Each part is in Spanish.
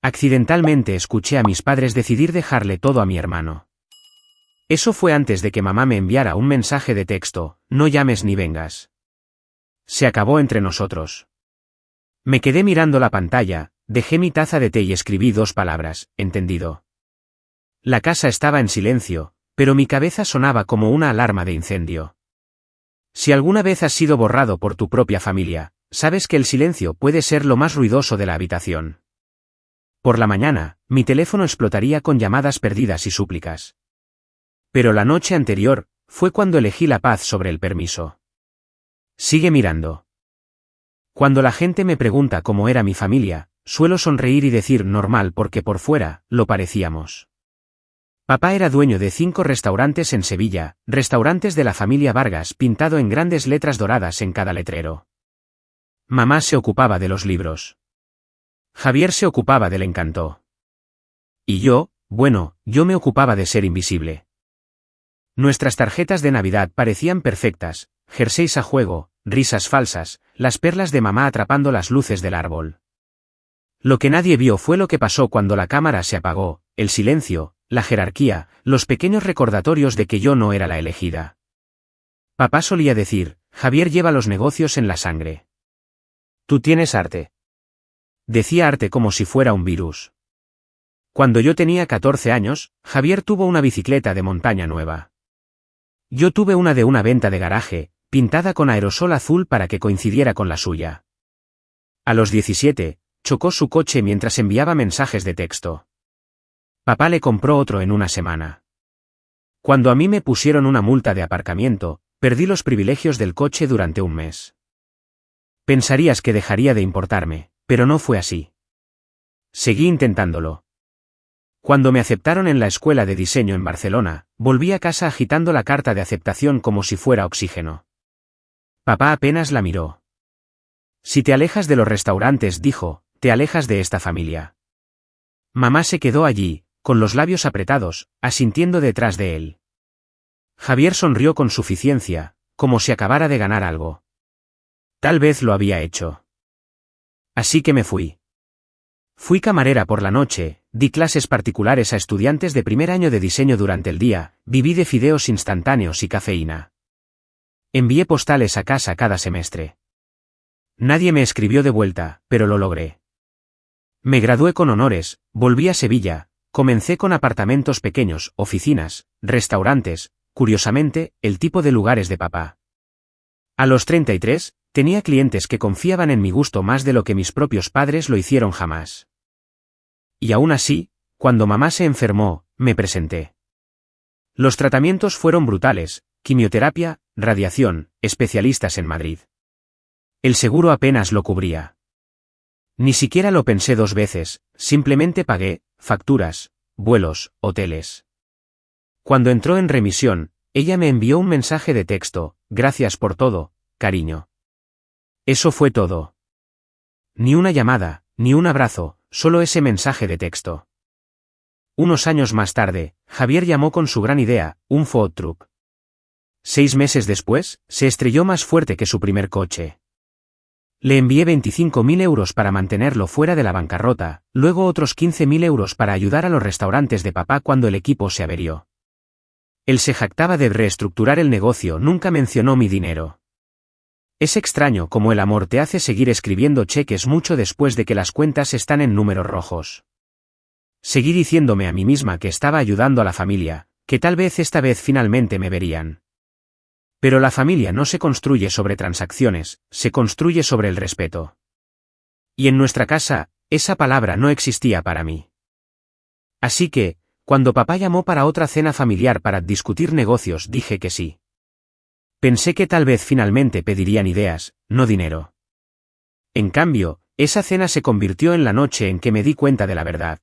Accidentalmente escuché a mis padres decidir dejarle todo a mi hermano. Eso fue antes de que mamá me enviara un mensaje de texto: no llames ni vengas. Se acabó entre nosotros. Me quedé mirando la pantalla, dejé mi taza de té y escribí 2 palabras: entendido. La casa estaba en silencio, pero mi cabeza sonaba como una alarma de incendio. Si alguna vez has sido borrado por tu propia familia, sabes que el silencio puede ser lo más ruidoso de la habitación. Por la mañana, mi teléfono explotaría con llamadas perdidas y súplicas. Pero la noche anterior, fue cuando elegí la paz sobre el permiso. Sigue mirando. Cuando la gente me pregunta cómo era mi familia, suelo sonreír y decir normal porque por fuera, lo parecíamos. Papá era dueño de 5 restaurantes en Sevilla, restaurantes de la familia Vargas pintado en grandes letras doradas en cada letrero. Mamá se ocupaba de los libros. Javier se ocupaba del encanto. Y yo me ocupaba de ser invisible. Nuestras tarjetas de Navidad parecían perfectas, jerseys a juego, risas falsas, las perlas de mamá atrapando las luces del árbol. Lo que nadie vio fue lo que pasó cuando la cámara se apagó, el silencio, la jerarquía, los pequeños recordatorios de que yo no era la elegida. Papá solía decir: Javier lleva los negocios en la sangre. Tú tienes arte. Decía arte como si fuera un virus. Cuando yo tenía 14 años, Javier tuvo una bicicleta de montaña nueva. Yo tuve una de una venta de garaje, pintada con aerosol azul para que coincidiera con la suya. A los 17, chocó su coche mientras enviaba mensajes de texto. Papá le compró otro en una semana. Cuando a mí me pusieron una multa de aparcamiento, perdí los privilegios del coche durante un mes. Pensarías que dejaría de importarme, pero no fue así. Seguí intentándolo. Cuando me aceptaron en la escuela de diseño en Barcelona, volví a casa agitando la carta de aceptación como si fuera oxígeno. Papá apenas la miró. Si te alejas de los restaurantes, dijo, te alejas de esta familia. Mamá se quedó allí, con los labios apretados, asintiendo detrás de él. Javier sonrió con suficiencia, como si acabara de ganar algo. Tal vez lo había hecho. Así que me fui. Fui camarera por la noche, di clases particulares a estudiantes de primer año de diseño durante el día, viví de fideos instantáneos y cafeína. Envié postales a casa cada semestre. Nadie me escribió de vuelta, pero lo logré. Me gradué con honores, volví a Sevilla, comencé con apartamentos pequeños, oficinas, restaurantes, curiosamente, el tipo de lugares de papá. A los 33, tenía clientes que confiaban en mi gusto más de lo que mis propios padres lo hicieron jamás. Y aún así, cuando mamá se enfermó, me presenté. Los tratamientos fueron brutales: quimioterapia, radiación, especialistas en Madrid. El seguro apenas lo cubría. Ni siquiera lo pensé 2 veces, simplemente pagué, facturas, vuelos, hoteles. Cuando entró en remisión, ella me envió un mensaje de texto: gracias por todo, cariño. Eso fue todo. Ni una llamada, ni un abrazo, solo ese mensaje de texto. Unos años más tarde, Javier llamó con su gran idea, un food truck. 6 meses después, se estrelló más fuerte que su primer coche. Le envié 25.000 euros para mantenerlo fuera de la bancarrota, luego otros 15.000 euros para ayudar a los restaurantes de papá cuando el equipo se averió. Él se jactaba de reestructurar el negocio, nunca mencionó mi dinero. Es extraño cómo el amor te hace seguir escribiendo cheques mucho después de que las cuentas están en números rojos. Seguí diciéndome a mí misma que estaba ayudando a la familia, que tal vez esta vez finalmente me verían. Pero la familia no se construye sobre transacciones, se construye sobre el respeto. Y en nuestra casa, esa palabra no existía para mí. Así que, cuando papá llamó para otra cena familiar para discutir negocios, dije que sí. Pensé que tal vez finalmente pedirían ideas, no dinero. En cambio, esa cena se convirtió en la noche en que me di cuenta de la verdad.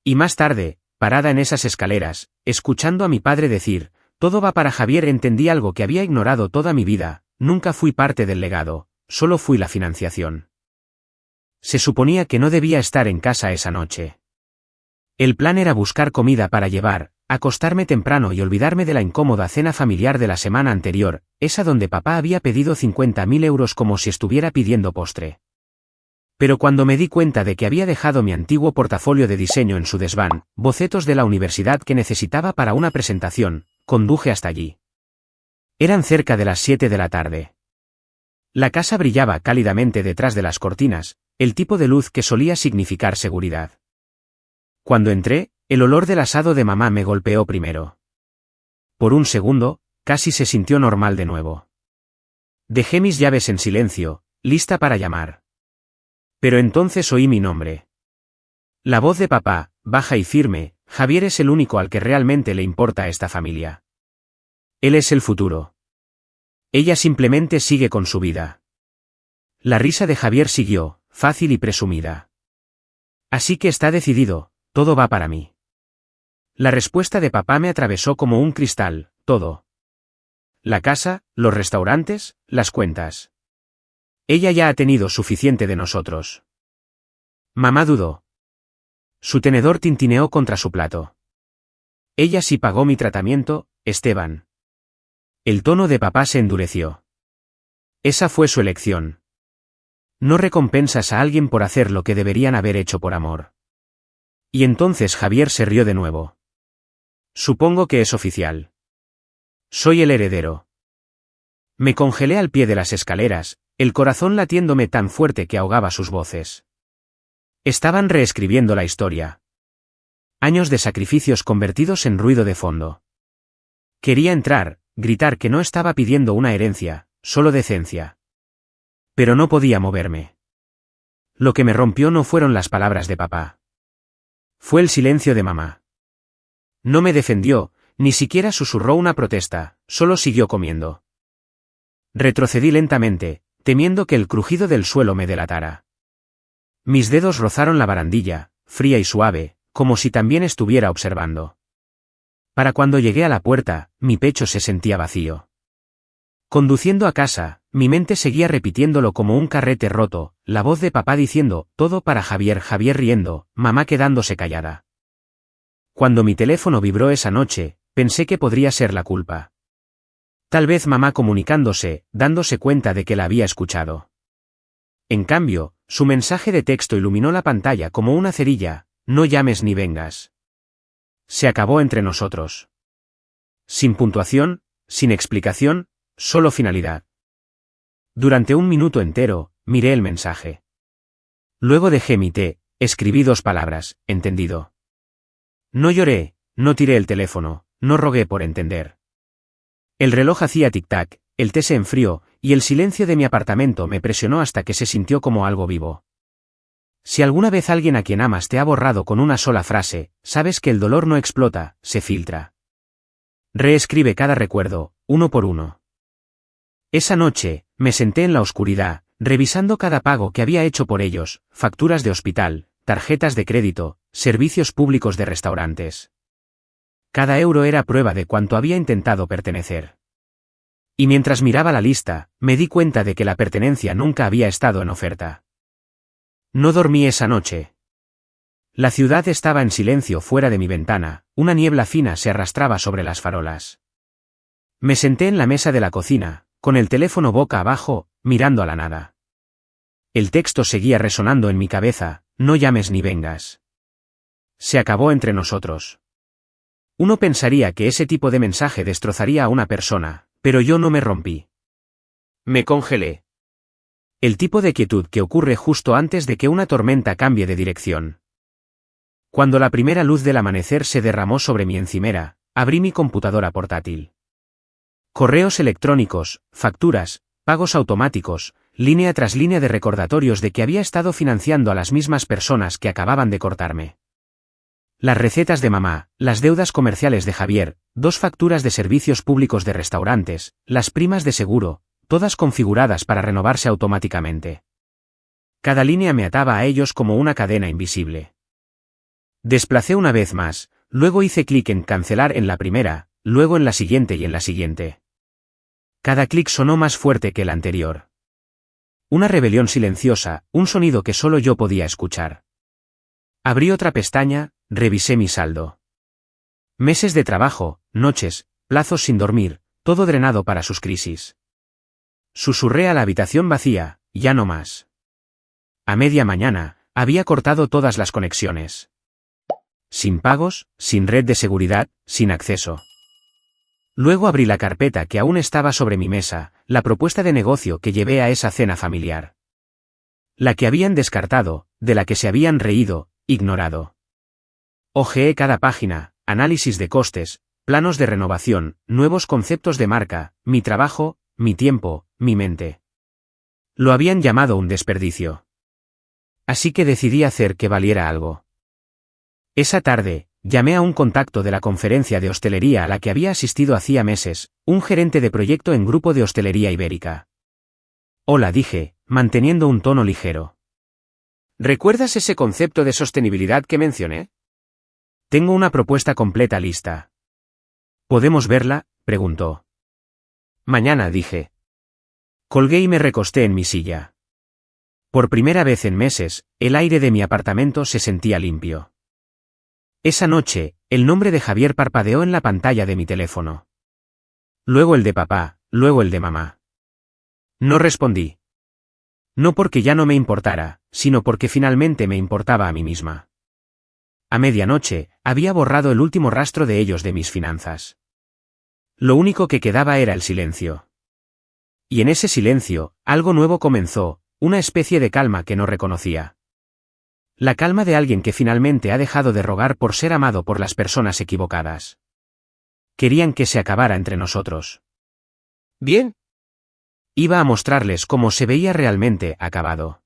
Y más tarde, parada en esas escaleras, escuchando a mi padre decir: todo va para Javier, entendí algo que había ignorado toda mi vida: nunca fui parte del legado, solo fui la financiación. Se suponía que no debía estar en casa esa noche. El plan era buscar comida para llevar, acostarme temprano y olvidarme de la incómoda cena familiar de la semana anterior, esa donde papá había pedido 50.000 euros como si estuviera pidiendo postre. Pero cuando me di cuenta de que había dejado mi antiguo portafolio de diseño en su desván, bocetos de la universidad que necesitaba para una presentación, conduje hasta allí. Eran cerca de las 7 de la tarde. La casa brillaba cálidamente detrás de las cortinas, el tipo de luz que solía significar seguridad. Cuando entré, el olor del asado de mamá me golpeó primero. Por un segundo, casi se sintió normal de nuevo. Dejé mis llaves en silencio, lista para llamar. Pero entonces oí mi nombre. La voz de papá, baja y firme: Javier es el único al que realmente le importa a esta familia. Él es el futuro. Ella simplemente sigue con su vida. La risa de Javier siguió, fácil y presumida. Así que está decidido, todo va para mí. La respuesta de papá me atravesó como un cristal, todo. La casa, los restaurantes, las cuentas. Ella ya ha tenido suficiente de nosotros. Mamá dudó. Su tenedor tintineó contra su plato. Ella sí pagó mi tratamiento, Esteban. El tono de papá se endureció. Esa fue su elección. No recompensas a alguien por hacer lo que deberían haber hecho por amor. Y entonces Javier se rió de nuevo. Supongo que es oficial. Soy el heredero. Me congelé al pie de las escaleras, el corazón latiéndome tan fuerte que ahogaba sus voces. Estaban reescribiendo la historia. Años de sacrificios convertidos en ruido de fondo. Quería entrar, gritar que no estaba pidiendo una herencia, solo decencia. Pero no podía moverme. Lo que me rompió no fueron las palabras de papá. Fue el silencio de mamá. No me defendió, ni siquiera susurró una protesta, solo siguió comiendo. Retrocedí lentamente, temiendo que el crujido del suelo me delatara. Mis dedos rozaron la barandilla, fría y suave, como si también estuviera observando. Para cuando llegué a la puerta, mi pecho se sentía vacío. Conduciendo a casa, mi mente seguía repitiéndolo como un carrete roto, la voz de papá diciendo, todo para Javier, Javier riendo, mamá quedándose callada. Cuando mi teléfono vibró esa noche, pensé que podría ser la culpa. Tal vez mamá comunicándose, dándose cuenta de que la había escuchado. En cambio, su mensaje de texto iluminó la pantalla como una cerilla: no llames ni vengas. Se acabó entre nosotros. Sin puntuación, sin explicación, solo finalidad. Durante un minuto entero, miré el mensaje. Luego dejé mi té, escribí 2 palabras: entendido. No lloré, no tiré el teléfono, no rogué por entender. El reloj hacía tic-tac, el té se enfrió, y el silencio de mi apartamento me presionó hasta que se sintió como algo vivo. Si alguna vez alguien a quien amas te ha borrado con una sola frase, sabes que el dolor no explota, se filtra. Reescribe cada recuerdo, uno por uno. Esa noche, me senté en la oscuridad, revisando cada pago que había hecho por ellos: facturas de hospital, tarjetas de crédito, servicios públicos de restaurantes. Cada euro era prueba de cuánto había intentado pertenecer. Y mientras miraba la lista, me di cuenta de que la pertenencia nunca había estado en oferta. No dormí esa noche. La ciudad estaba en silencio fuera de mi ventana, una niebla fina se arrastraba sobre las farolas. Me senté en la mesa de la cocina, con el teléfono boca abajo, mirando a la nada. El texto seguía resonando en mi cabeza: no llames ni vengas. Se acabó entre nosotros. Uno pensaría que ese tipo de mensaje destrozaría a una persona, pero yo no me rompí. Me congelé. El tipo de quietud que ocurre justo antes de que una tormenta cambie de dirección. Cuando la primera luz del amanecer se derramó sobre mi encimera, abrí mi computadora portátil. Correos electrónicos, facturas, pagos automáticos, línea tras línea de recordatorios de que había estado financiando a las mismas personas que acababan de cortarme. Las recetas de mamá, las deudas comerciales de Javier, 2 facturas de servicios públicos de restaurantes, las primas de seguro, todas configuradas para renovarse automáticamente. Cada línea me ataba a ellos como una cadena invisible. Desplacé una vez más, luego hice clic en cancelar en la primera, luego en la siguiente y en la siguiente. Cada clic sonó más fuerte que el anterior. Una rebelión silenciosa, un sonido que solo yo podía escuchar. Abrí otra pestaña, revisé mi saldo. Meses de trabajo, noches, plazos sin dormir, todo drenado para sus crisis. Susurré a la habitación vacía: ya no más. a media mañana, había cortado todas las conexiones. Sin pagos, sin red de seguridad, sin acceso. Luego abrí la carpeta que aún estaba sobre mi mesa, la propuesta de negocio que llevé a esa cena familiar. La que habían descartado, de la que se habían reído, ignorado. Hojeé cada página, análisis de costes, planos de renovación, nuevos conceptos de marca, mi trabajo, mi tiempo, mi mente. Lo habían llamado un desperdicio. Así que decidí hacer que valiera algo. Esa tarde, llamé a un contacto de la conferencia de hostelería a la que había asistido hacía meses, un gerente de proyecto en Grupo de Hostelería Ibérica. Hola, dije, manteniendo un tono ligero. ¿Recuerdas ese concepto de sostenibilidad que mencioné? Tengo una propuesta completa lista. ¿Podemos verla?, preguntó. Mañana, dije. Colgué y me recosté en mi silla. Por primera vez en meses, el aire de mi apartamento se sentía limpio. Esa noche, el nombre de Javier parpadeó en la pantalla de mi teléfono. Luego el de papá, luego el de mamá. No respondí. No porque ya no me importara, sino porque finalmente me importaba a mí misma. A medianoche, había borrado el último rastro de ellos de mis finanzas. Lo único que quedaba era el silencio. Y en ese silencio, algo nuevo comenzó, una especie de calma que no reconocía. La calma de alguien que finalmente ha dejado de rogar por ser amado por las personas equivocadas. Querían que se acabara entre nosotros. Bien. Iba a mostrarles cómo se veía realmente acabado.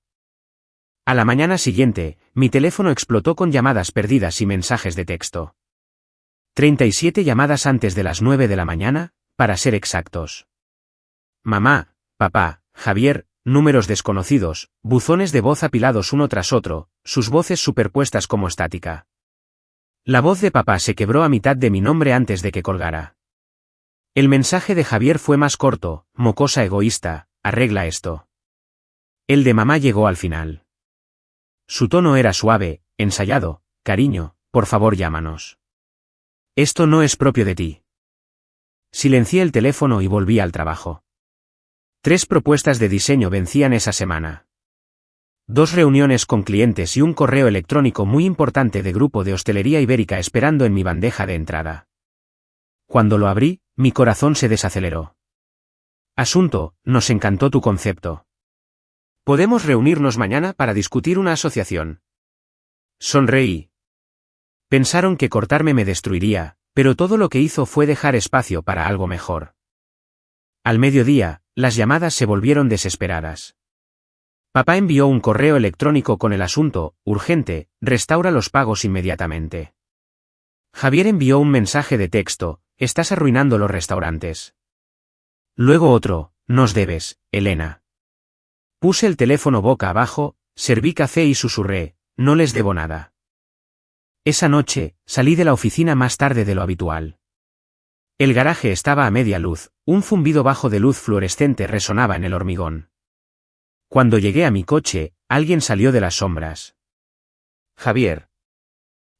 A la mañana siguiente, mi teléfono explotó con llamadas perdidas y mensajes de texto. 37 llamadas antes de las 9 de la mañana, para ser exactos. Mamá, papá, Javier, números desconocidos, buzones de voz apilados uno tras otro, sus voces superpuestas como estática. La voz de papá se quebró a mitad de mi nombre antes de que colgara. El mensaje de Javier fue más corto, mocosa egoísta, arregla esto. El de mamá llegó al final. Su tono era suave, ensayado, cariño, por favor llámanos. Esto no es propio de ti. Silencié el teléfono y volví al trabajo. 3 propuestas de diseño vencían esa semana. 2 reuniones con clientes y un correo electrónico muy importante de Grupo de Hostelería Ibérica esperando en mi bandeja de entrada. Cuando lo abrí, mi corazón se desaceleró. Asunto, nos encantó tu concepto. ¿Podemos reunirnos mañana para discutir una asociación? Sonreí. Pensaron que cortarme me destruiría, pero todo lo que hizo fue dejar espacio para algo mejor. Al mediodía, las llamadas se volvieron desesperadas. Papá envió un correo electrónico con el asunto, urgente, restaura los pagos inmediatamente. Javier envió un mensaje de texto, estás arruinando los restaurantes. Luego otro, nos debes, Elena. Puse el teléfono boca abajo, serví café y susurré, no les debo nada. Esa noche, salí de la oficina más tarde de lo habitual. El garaje estaba a media luz, un zumbido bajo de luz fluorescente resonaba en el hormigón. Cuando llegué a mi coche, alguien salió de las sombras. Javier.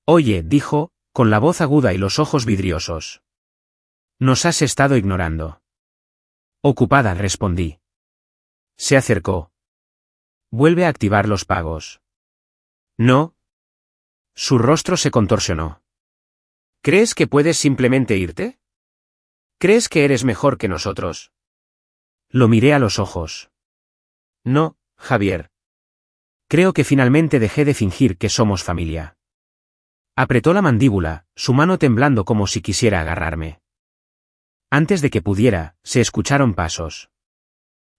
Oye, dijo, con la voz aguda y los ojos vidriosos. Nos has estado ignorando. Ocupada, respondí. Se acercó. Vuelve a activar los pagos. No. Su rostro se contorsionó. ¿Crees que puedes simplemente irte? ¿Crees que eres mejor que nosotros? Lo miré a los ojos. No, Javier. Creo que finalmente dejé de fingir que somos familia. Apretó la mandíbula, su mano temblando como si quisiera agarrarme. Antes de que pudiera, se escucharon pasos.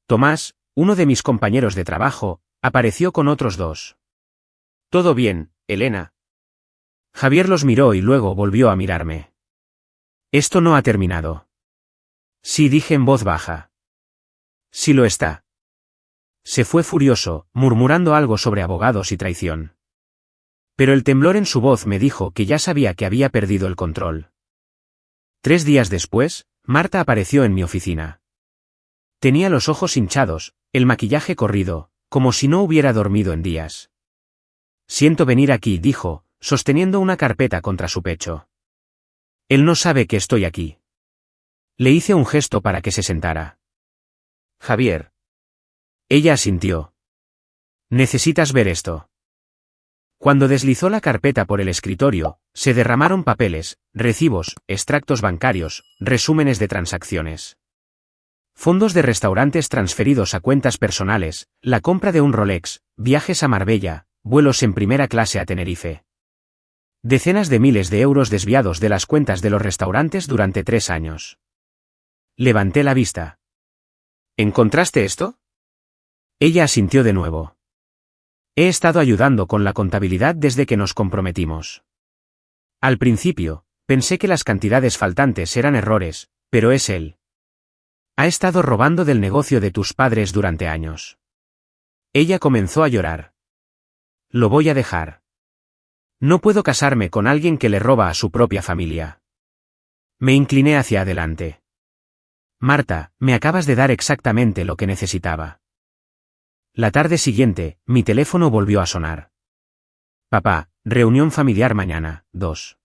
Tomás, uno de mis compañeros de trabajo, apareció con otros 2. ¿Todo bien, Elena? Javier los miró y luego volvió a mirarme. Esto no ha terminado. Sí, dije en voz baja. Sí lo está. Se fue furioso, murmurando algo sobre abogados y traición. Pero el temblor en su voz me dijo que ya sabía que había perdido el control. 3 días después, Marta apareció en mi oficina. Tenía los ojos hinchados, el maquillaje corrido, como si no hubiera dormido en días. Siento venir aquí, dijo, sosteniendo una carpeta contra su pecho. Él no sabe que estoy aquí. Le hice un gesto para que se sentara. Javier. Ella asintió. Necesitas ver esto. Cuando deslizó la carpeta por el escritorio, se derramaron papeles, recibos, extractos bancarios, resúmenes de transacciones. Fondos de restaurantes transferidos a cuentas personales, la compra de un Rolex, viajes a Marbella, vuelos en primera clase a Tenerife. Decenas de miles de euros desviados de las cuentas de los restaurantes durante 3 años. Levanté la vista. ¿Encontraste esto? Ella asintió de nuevo. He estado ayudando con la contabilidad desde que nos comprometimos. Al principio, pensé que las cantidades faltantes eran errores, pero es él. Ha estado robando del negocio de tus padres durante años. Ella comenzó a llorar. Lo voy a dejar. No puedo casarme con alguien que le roba a su propia familia. Me incliné hacia adelante. Marta, me acabas de dar exactamente lo que necesitaba. La tarde siguiente, mi teléfono volvió a sonar. Papá, reunión familiar mañana, 2.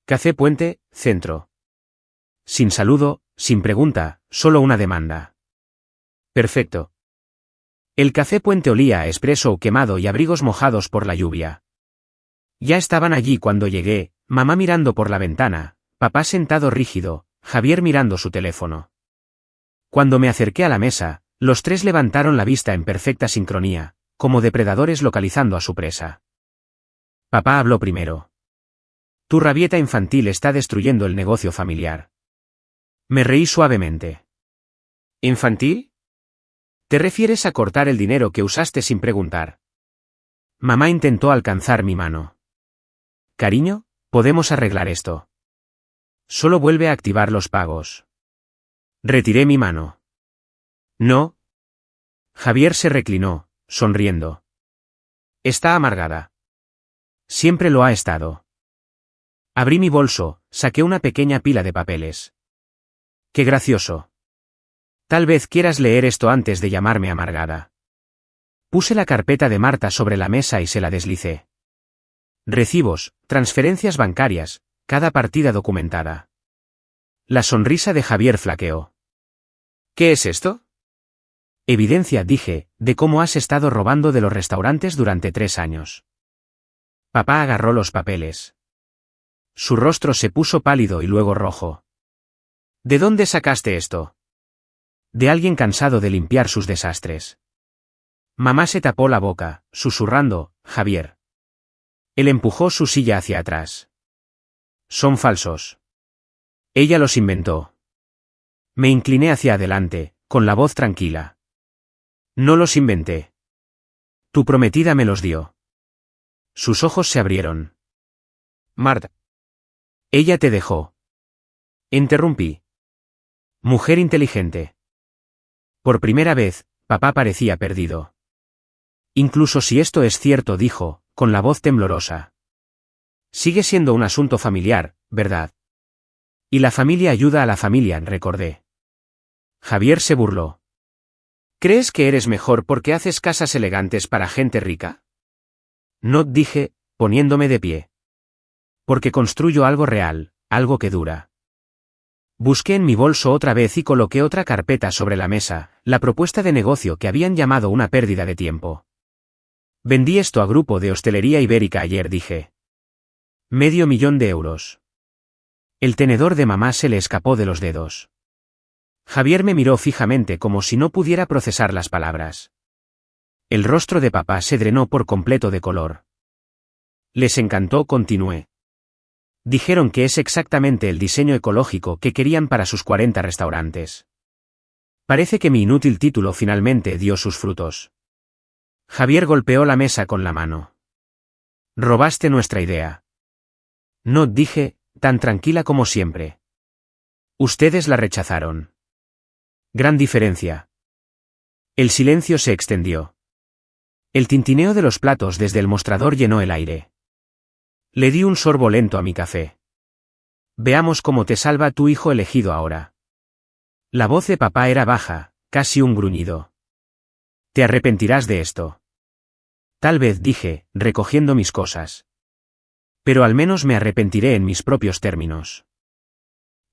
Café Puente, centro. Sin saludo, sin pregunta, solo una demanda. Perfecto. El Café Puente olía a espresso quemado y abrigos mojados por la lluvia. Ya estaban allí cuando llegué, mamá mirando por la ventana, papá sentado rígido, Javier mirando su teléfono. Cuando me acerqué a la mesa, los tres levantaron la vista en perfecta sincronía, como depredadores localizando a su presa. Papá habló primero. Tu rabieta infantil está destruyendo el negocio familiar. Me reí suavemente. ¿Infantil? ¿Te refieres a cortar el dinero que usaste sin preguntar? Mamá intentó alcanzar mi mano. Cariño, podemos arreglar esto. Solo vuelve a activar los pagos. Retiré mi mano. No. Javier se reclinó, sonriendo. Está amargada. Siempre lo ha estado. Abrí mi bolso, saqué una pequeña pila de papeles. Qué gracioso. Tal vez quieras leer esto antes de llamarme amargada. Puse la carpeta de Marta sobre la mesa y se la deslicé. Recibos, transferencias bancarias, cada partida documentada. La sonrisa de Javier flaqueó. ¿Qué es esto? Evidencia, dije, de cómo has estado robando de los restaurantes durante 3 años. Papá agarró los papeles. Su rostro se puso pálido y luego rojo. ¿De dónde sacaste esto? De alguien cansado de limpiar sus desastres. Mamá se tapó la boca, susurrando, Javier. Él empujó su silla hacia atrás. Son falsos. Ella los inventó. Me incliné hacia adelante, con la voz tranquila. No los inventé. Tu prometida me los dio. Sus ojos se abrieron. Marta. Ella te dejó. Interrumpí. Mujer inteligente. Por primera vez, papá parecía perdido. Incluso si esto es cierto, dijo, con la voz temblorosa. Sigue siendo un asunto familiar, ¿verdad? Y la familia ayuda a la familia, recordé. Javier se burló. ¿Crees que eres mejor porque haces casas elegantes para gente rica? No, dije, poniéndome de pie. Porque construyo algo real, algo que dura. Busqué en mi bolso otra vez y coloqué otra carpeta sobre la mesa, la propuesta de negocio que habían llamado una pérdida de tiempo. Vendí esto a Grupo de Hostelería Ibérica ayer, dije. $500,000 euros. El tenedor de mamá se le escapó de los dedos. Javier me miró fijamente como si no pudiera procesar las palabras. El rostro de papá se drenó por completo de color. Les encantó, continué. Dijeron que es exactamente el diseño ecológico que querían para sus 40 restaurantes. Parece que mi inútil título finalmente dio sus frutos. Javier golpeó la mesa con la mano. Robaste nuestra idea. No, dije, tan tranquila como siempre. Ustedes la rechazaron. Gran diferencia. El silencio se extendió. El tintineo de los platos desde el mostrador llenó el aire. Le di un sorbo lento a mi café. Veamos cómo te salva tu hijo elegido ahora. La voz de papá era baja, casi un gruñido. Te arrepentirás de esto. Tal vez, dije, recogiendo mis cosas. Pero al menos me arrepentiré en mis propios términos.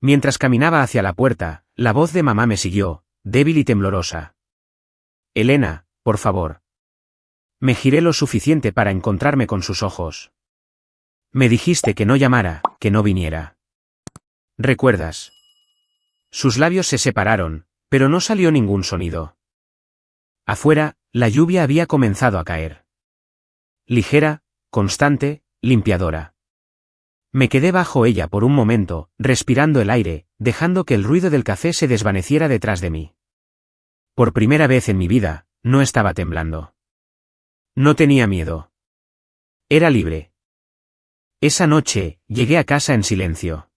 Mientras caminaba hacia la puerta, la voz de mamá me siguió, débil y temblorosa. Elena, por favor. Me giré lo suficiente para encontrarme con sus ojos. Me dijiste que no llamara, que no viniera. ¿Recuerdas? Sus labios se separaron, pero no salió ningún sonido. Afuera, la lluvia había comenzado a caer. Ligera, constante, limpiadora. Me quedé bajo ella por un momento, respirando el aire, dejando que el ruido del café se desvaneciera detrás de mí. Por primera vez en mi vida, no estaba temblando. No tenía miedo. Era libre. Esa noche, llegué a casa en silencio.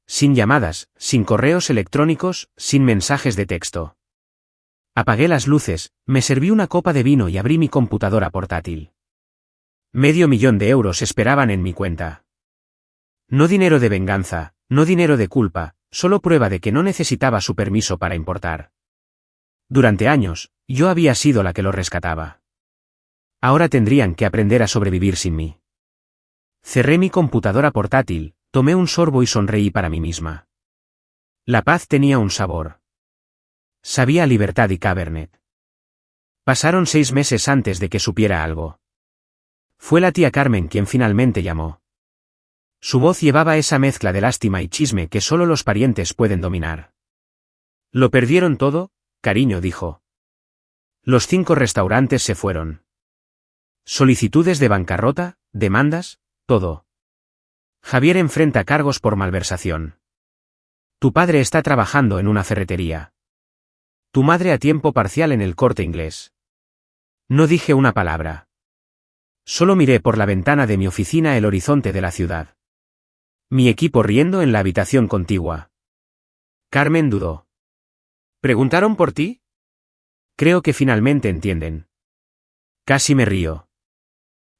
Sin llamadas, sin correos electrónicos, sin mensajes de texto. Apagué las luces, me serví una copa de vino y abrí mi computadora portátil. $500,000 esperaban en mi cuenta. No dinero de venganza, no dinero de culpa, solo prueba de que no necesitaba su permiso para importar. Durante años, yo había sido la que lo rescataba. Ahora tendrían que aprender a sobrevivir sin mí. Cerré mi computadora portátil, tomé un sorbo y sonreí para mí misma. La paz tenía un sabor. Sabía a libertad y Cabernet. Pasaron 6 meses antes de que supiera algo. Fue la tía Carmen quien finalmente llamó. Su voz llevaba esa mezcla de lástima y chisme que solo los parientes pueden dominar. «¿Lo perdieron todo, cariño?», dijo. Los 5 restaurantes se fueron. Solicitudes de bancarrota, demandas, todo. Javier enfrenta cargos por malversación. Tu padre está trabajando en una ferretería. Tu madre a tiempo parcial en el Corte Inglés. No dije una palabra. Solo miré por la ventana de mi oficina el horizonte de la ciudad. Mi equipo riendo en la habitación contigua. Carmen dudó. ¿Preguntaron por ti? Creo que finalmente entienden. Casi me río.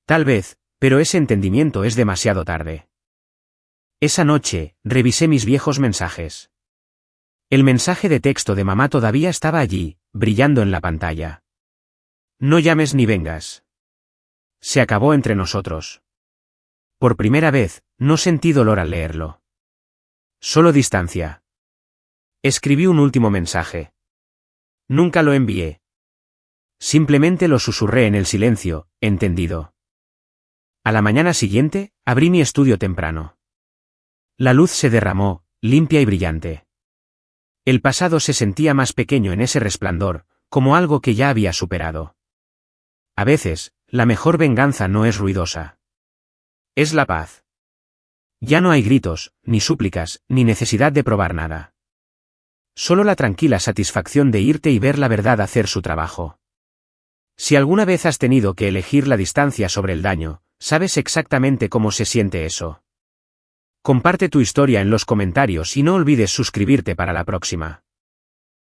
Tal vez, pero ese entendimiento es demasiado tarde. Esa noche, revisé mis viejos mensajes. El mensaje de texto de mamá todavía estaba allí, brillando en la pantalla. No llames ni vengas. Se acabó entre nosotros. Por primera vez, no sentí dolor al leerlo. Solo distancia. Escribí un último mensaje. Nunca lo envié. Simplemente lo susurré en el silencio, entendido. A la mañana siguiente, abrí mi estudio temprano. La luz se derramó, limpia y brillante. El pasado se sentía más pequeño en ese resplandor, como algo que ya había superado. A veces, la mejor venganza no es ruidosa. Es la paz. Ya no hay gritos, ni súplicas, ni necesidad de probar nada. Solo la tranquila satisfacción de irte y ver la verdad hacer su trabajo. Si alguna vez has tenido que elegir la distancia sobre el daño, sabes exactamente cómo se siente eso. Comparte tu historia en los comentarios y no olvides suscribirte para la próxima.